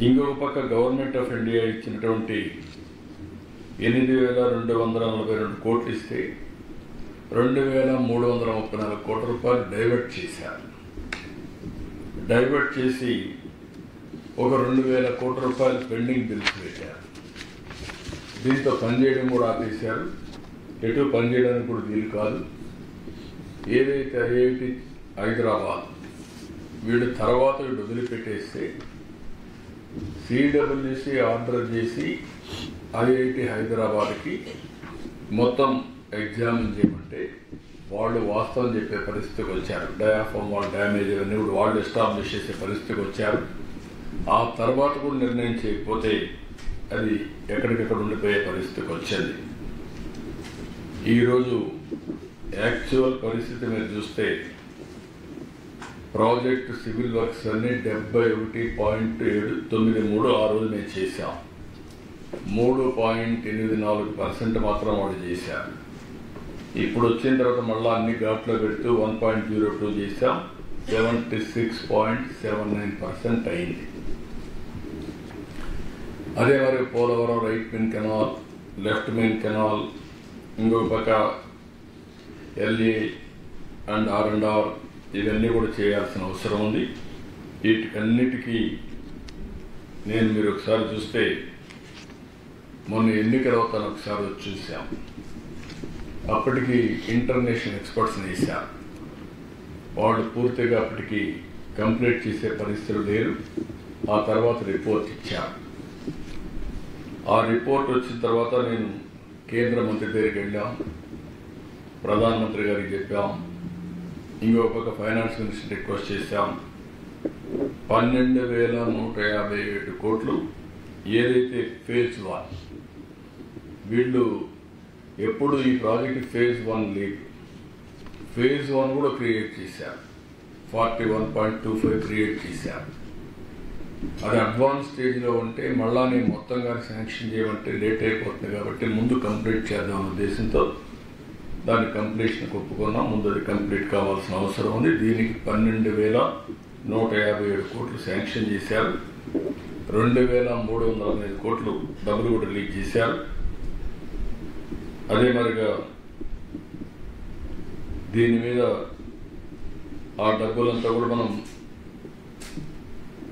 ఇంకొక పక్క government of India ఇచ్చినటువంటి 8,242 కోట్లు ఇస్తే 2,334 కోట్ల రూపాయలు డైవర్ట్ చేశారు. డైవర్ట్ చేసి ఒక 2,000 కోట్ల రూపాయలు పెండింగ్ బిల్స్ పెట్టారు. దీంతో పనిచేయడం కూడా ఆపేశారు. ఎటు పనిచేయడానికి కూడా వీలు కాదు. ఏదైతే ఐఐటి హైదరాబాద్ వీళ్ళు తర్వాత వీళ్ళు వదిలిపెట్టేస్తే సిడబ్ల్యూసి ఆర్డర్ చేసి ఐఐటి హైదరాబాద్కి మొత్తం ఎగ్జామిన్ చేయమంటే వాళ్ళు వాస్తవం చెప్పే పరిస్థితికి వచ్చారు. డయాఫామ్ వాల్ డ్యామేజ్ అవన్నీ కూడా వాళ్ళు ఎస్టాబ్లిష్ చేసే పరిస్థితికి వచ్చారు. ఆ తర్వాత కూడా నిర్ణయం చేయకపోతే అది ఎక్కడికెక్కడ ఉండిపోయే పరిస్థితికి వచ్చింది. ఈరోజు యాక్చువల్ పరిస్థితి మీరు చూస్తే ప్రాజెక్ట్ సివిల్ వర్క్స్ అన్ని 71.793 ఆ రోజు మేము చేశాం. 3.84% మాత్రం వాళ్ళు చేశారు. ఇప్పుడు వచ్చిన తర్వాత మళ్ళీ అన్ని ఘాట్లో పెడుతూ 1.02 చేశాం. 76.79% అయింది. అదే మరి Polavaram right main canal, left main canal, ఇంకొక పక్క ఎల్ఏ అండ్ R&R ఇవన్నీ కూడా చేయాల్సిన అవసరం ఉంది. వీటికన్నిటికీ మీరు ఒకసారి చూస్తే మొన్న ఎన్నికల అవుతాను ఒకసారి వచ్చి చూసాం. అప్పటికి ఇంటర్నేషనల్ ఎక్స్పర్ట్స్ని వేశారు. వాళ్ళు పూర్తిగా అప్పటికి కంప్లీట్ చేసే పరిస్థితులు లేరు. ఆ తర్వాత రిపోర్ట్ ఇచ్చారు. ఆ రిపోర్ట్ వచ్చిన తర్వాత నేను కేంద్ర మంత్రి దగ్గరికి వెళ్ళాం, ప్రధానమంత్రి గారికి చెప్పాం, ఇంకో పక్క ఫైనాన్స్ మినిస్టర్ రిక్వెస్ట్ చేశాం. 12,157 కోట్లు ఏదైతే ఫేజ్ 1 వీళ్ళు ఎప్పుడు ఈ ప్రాజెక్ట్ ఫేజ్ 1 లేదు, ఫేజ్ 1 కూడా క్రియేట్ చేశారు. 41.25 క్రియేట్ చేశారు. అది అడ్వాన్స్ స్టేజ్లో ఉంటే మళ్ళా నేను మొత్తంగా శాంక్షన్ చేయమంటే లేట్ అయిపోతుంది కాబట్టి ముందు కంప్లీట్ చేద్దాం ఉద్దేశంతో దాని కంప్లీషన్ ఒప్పుకున్నాం. ముందు అది కంప్లీట్ కావాల్సిన అవసరం ఉంది. దీనికి 12,157 కోట్లు శాంక్షన్ చేశారు. 2,315 కోట్లు డబ్బులు కూడా రిలీజ్ చేశారు. అదే మరిగా దీని మీద ఆ డబ్బులంతా కూడా మనం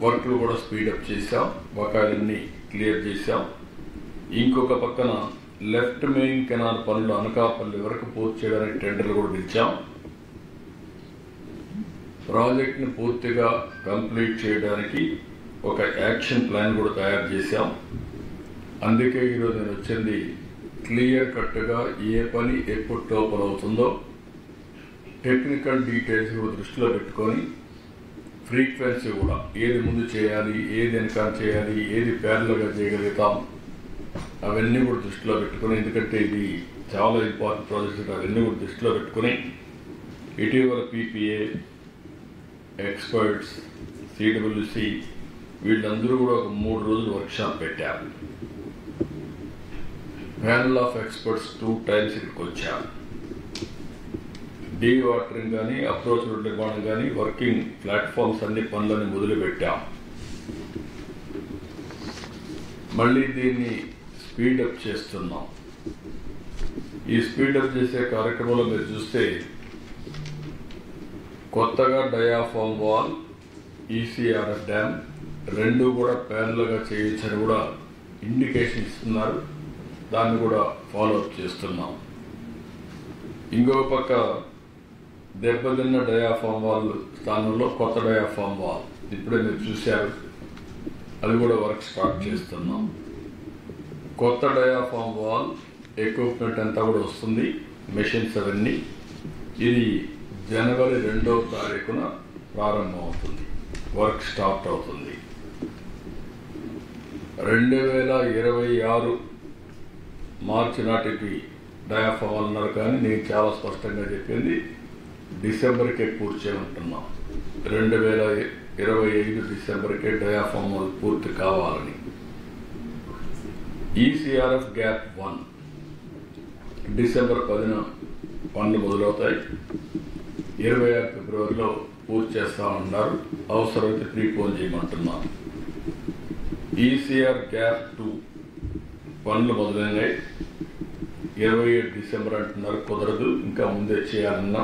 వర్క్లు కూడా స్పీడప్ చేశాం. బకాయిలన్నీ క్లియర్ చేశాం. ఇంకొక పక్కన లెఫ్ట్ మెయిన్ కెనాల్ పనులు అనకాపల్లి వరకు పూర్తి చేయడానికి టెండర్లు కూడా పిలిచాం. ప్రాజెక్ట్ని పూర్తిగా కంప్లీట్ చేయడానికి ఒక యాక్షన్ ప్లాన్ కూడా తయారు చేశాం. అందుకే ఈరోజు నేను వచ్చింది క్లియర్ కట్గా ఏ పని ఎప్పుడు టోపల్ అవుతుందో టెక్నికల్ డీటెయిల్స్ కూడా దృష్టిలో పెట్టుకొని ఫ్రీక్వెన్సీ కూడా ఏది ముందు చేయాలి, ఏది వెనకాల చేయాలి, ఏది ప్యారల్గా చేయగలుగుతాం అవన్నీ కూడా దృష్టిలో పెట్టుకుని, ఎందుకంటే ఇది చాలా ఇంపార్టెంట్ ప్రాజెక్ట్స్, అవన్నీ కూడా దృష్టిలో పెట్టుకుని ఇటీవల PPA ఎక్స్పర్ట్స్ సిడబ్ల్యూసి వీళ్ళందరూ కూడా ఒక 3 రోజులు వర్క్షాప్ పెట్టారు. ప్యానల్ ఆఫ్ ఎక్స్పర్ట్స్ 2 times ఇక్కడికి వచ్చారు. డీ వాటరింగ్ కానీ, అప్రోచ్ రోడ్ నిర్మాణం కానీ, వర్కింగ్ ప్లాట్ఫామ్స్ అన్ని పనులని మొదలుపెట్టాం. మళ్ళీ దీన్ని స్పీడప్ చేస్తున్నాం. ఈ స్పీడప్ చేసే కార్యక్రమంలో మీరు చూస్తే కొత్తగా డయాఫామ్ వాల్, ECRF డ్యామ్ 2 కూడా ప్యారల్గా చేయొచ్చని కూడా ఇండికేషన్ ఇస్తున్నారు. దాన్ని కూడా ఫాలోఅప్ చేస్తున్నాం. ఇంకో పక్క దెబ్బతిన్న డయాఫామ్ వాల్ స్థానంలో కొత్త డయాఫామ్ వాల్ ఇప్పుడే మీరు చూశారు. అది కూడా వర్క్ స్టార్ట్ చేస్తున్నాం. కొత్త డయాఫామ్ వాల్ ఎక్విప్మెంట్ అంతా కూడా వస్తుంది, మెషిన్స్ అవన్నీ. ఇది జనవరి 2వ తారీఖున ప్రారంభం అవుతుంది, వర్క్ స్టార్ట్ అవుతుంది. 2026 మార్చి నాటికి డయాఫామ్ వాల్ అన్నారు, కానీ నేను చాలా స్పష్టంగా చెప్పింది డిసెంబర్కే పూర్తి చేయమంటున్నాం. 2025 డిసెంబర్కే డయాఫామ్ వాల్ పూర్తి కావాలని. ECRF గ్యాప్ 1 డిసెంబర్ 10న పనులు మొదలవుతాయి. 26 ఫిబ్రవరిలో పూర్తి చేస్తామన్నారు. అవసరమైతే ప్రీపోన్ చేయమంటున్నాం. ఈసీఆర్ గ్యాప్ 2 పనులు మొదలైనాయి. 27 డిసెంబర్ అంటున్నారు, కుదరదు, ఇంకా ముందే చేయాలన్నా.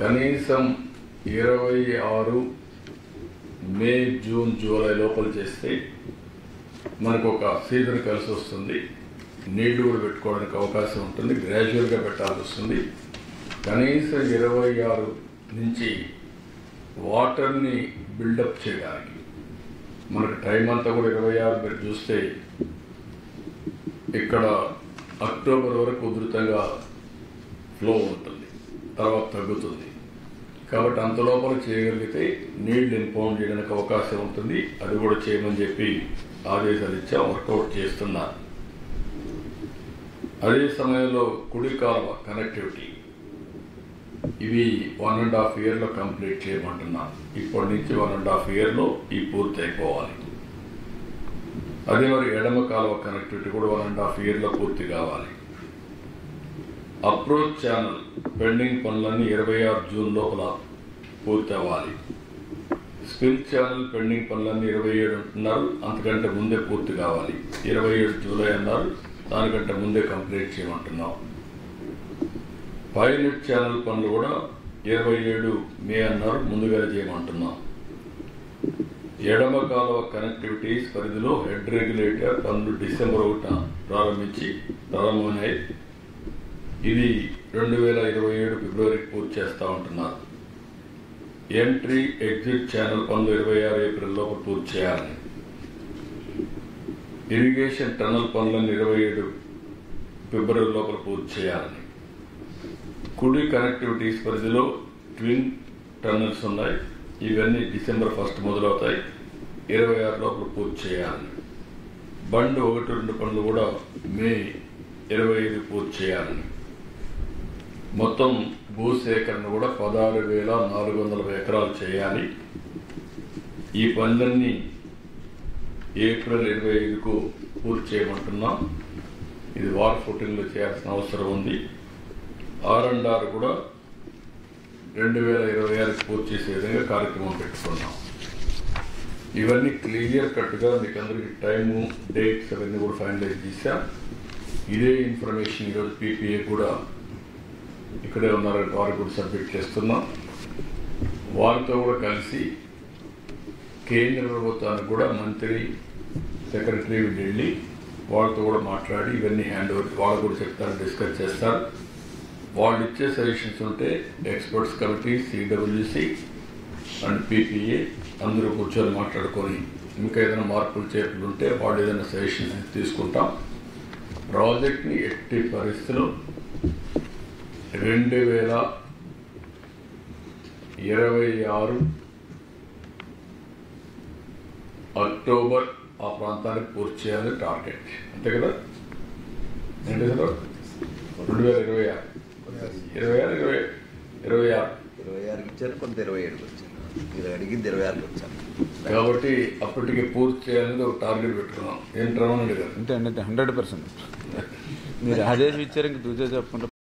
కనీసం 26 మే, జూన్, జూలై లోపల చేస్తే మనకు ఒక సీజన్ కలిసి వస్తుంది. నీళ్లు కూడా పెట్టుకోవడానికి అవకాశం ఉంటుంది. గ్రాడ్యువల్గా పెట్టాల్సి వస్తుంది. కనీసం 26 నుంచి వాటర్ని బిల్డప్ చేయడానికి మనకు టైం అంతా కూడా 26 మీరు చూస్తే ఇక్కడ అక్టోబర్ వరకు ఉధృతంగా ఫ్లో ఉంటుంది, తర్వాత తగ్గుతుంది. కాబట్టి అంత లోపల చేయగలిగితే నీళ్లు ఇంపౌండ్ చేయడానికి అవకాశం ఉంటుంది. అది కూడా చేయమని చెప్పి ఆదేశాలు ఇచ్చా, వర్కౌట్ చేస్తున్నారు. అదే సమయంలో కుడి కాలువ కనెక్టివిటీ ఇవి 1.5 ఇయర్లో కంప్లీట్ చేయమంటున్నాను. ఇప్పటి నుంచి 1.5 ఇయర్లో ఈ పూర్తి అయిపోవాలి. అదే మరి ఎడమ కాలువ కనెక్టివిటీ కూడా 1.5 ఇయర్లో పూర్తి కావాలి. అప్రోచ్ ఛానల్ పెండింగ్ పనులన్నీ 26 జూన్ లోపల పూర్తి అవ్వాలి. స్పిల్ ఛానల్ పెండింగ్ పనులన్నీ 27 అంటున్నారు, అంతకంటే ముందే పూర్తి కావాలి. 27 జూలై అన్నారు, దానికంటే ముందే కంప్లీట్ చేయమంటున్నాం. పైలట్ ఛానల్ పనులు కూడా 27 మే అన్నారు, ముందుగానే చేయమంటున్నాం. ఎడమ కాలువ కనెక్టివిటీస్ పరిధిలో హెడ్ రెగ్యులేటర్ పనులు డిసెంబర్ 1 ప్రారంభమైనాయి. ఇది 2027 ఫిబ్రవరికి పూర్తి చేస్తా ఉంటున్నారు. ఎంట్రీ ఎగ్జిట్ ఛానల్ పనులు 26 ఏప్రిల్ లోపు పూర్తి చేయాలని. ఇరిగేషన్ టన్నల్ పనులను 27 ఫిబ్రవరి లోపల పూర్తి చేయాలని. కుడి కనెక్టివిటీస్ పరిధిలో ట్విన్ టన్నల్స్ ఉన్నాయి, ఇవన్నీ డిసెంబర్ 1 మొదలవుతాయి, 26 లోపల పూర్తి చేయాలని. బండ్ 1, 2 పనులు కూడా మే 25 పూర్తి చేయాలని. మొత్తం భూసేకరణ కూడా 16,400 ఎకరాలు చేయాలి. ఈ పనులన్నీ ఏప్రిల్ 25కు పూర్తి చేయమంటున్నాం. ఇది వార్ ఫుటింగ్లో చేయాల్సిన అవసరం ఉంది. R&R కూడా 2026కి పూర్తి చేసే విధంగా కార్యక్రమం పెట్టుకున్నాం. ఇవన్నీ క్లియర్ కట్గా మీకు అందరికీ టైము, డేట్స్ అవన్నీ కూడా ఫైనలైజ్ చేశాం. ఇదే ఇన్ఫర్మేషన్ ఈరోజు PPA కూడా ఇక్కడే ఉన్నారని వారికి కూడా సబ్మిట్ చేస్తున్నాం. వారితో కూడా కలిసి కేంద్ర ప్రభుత్వానికి కూడా మంత్రి, సెక్రటరీ వెళ్ళి వాళ్ళతో కూడా మాట్లాడి ఇవన్నీ హ్యాండ్ ఓవర్ వాళ్ళు కూడా చెప్తారు, డిస్కస్ చేస్తారు. వాళ్ళు ఇచ్చే సజెషన్స్ ఉంటే experts committee, CWC and PPA అందరూ కూర్చొని మాట్లాడుకొని ఇంకా ఏదైనా మార్పులు చేర్పులు ఉంటే వాళ్ళు ఏదైనా సజెషన్స్ తీసుకుంటాం. ప్రాజెక్ట్ని ఎట్టి పరిస్థితుల్లో 2026 అక్టోబర్ ఆ ప్రాంతానికి పూర్తి చేయాలని టార్గెట్. అంతే కదా? ఏంటి సార్? 2026 ఇచ్చారు, కొంత 27కి వచ్చారు. మీరు అడిగింది 26కి వచ్చారు కాబట్టి అప్పటికి పూర్తి చేయాలని ఒక టార్గెట్ పెట్టుకున్నాం. ఏం రమణ గారు? అంటే 100% మీరు ఆదేశం ఇచ్చారు, ఇంక దూజే చెప్పకుండా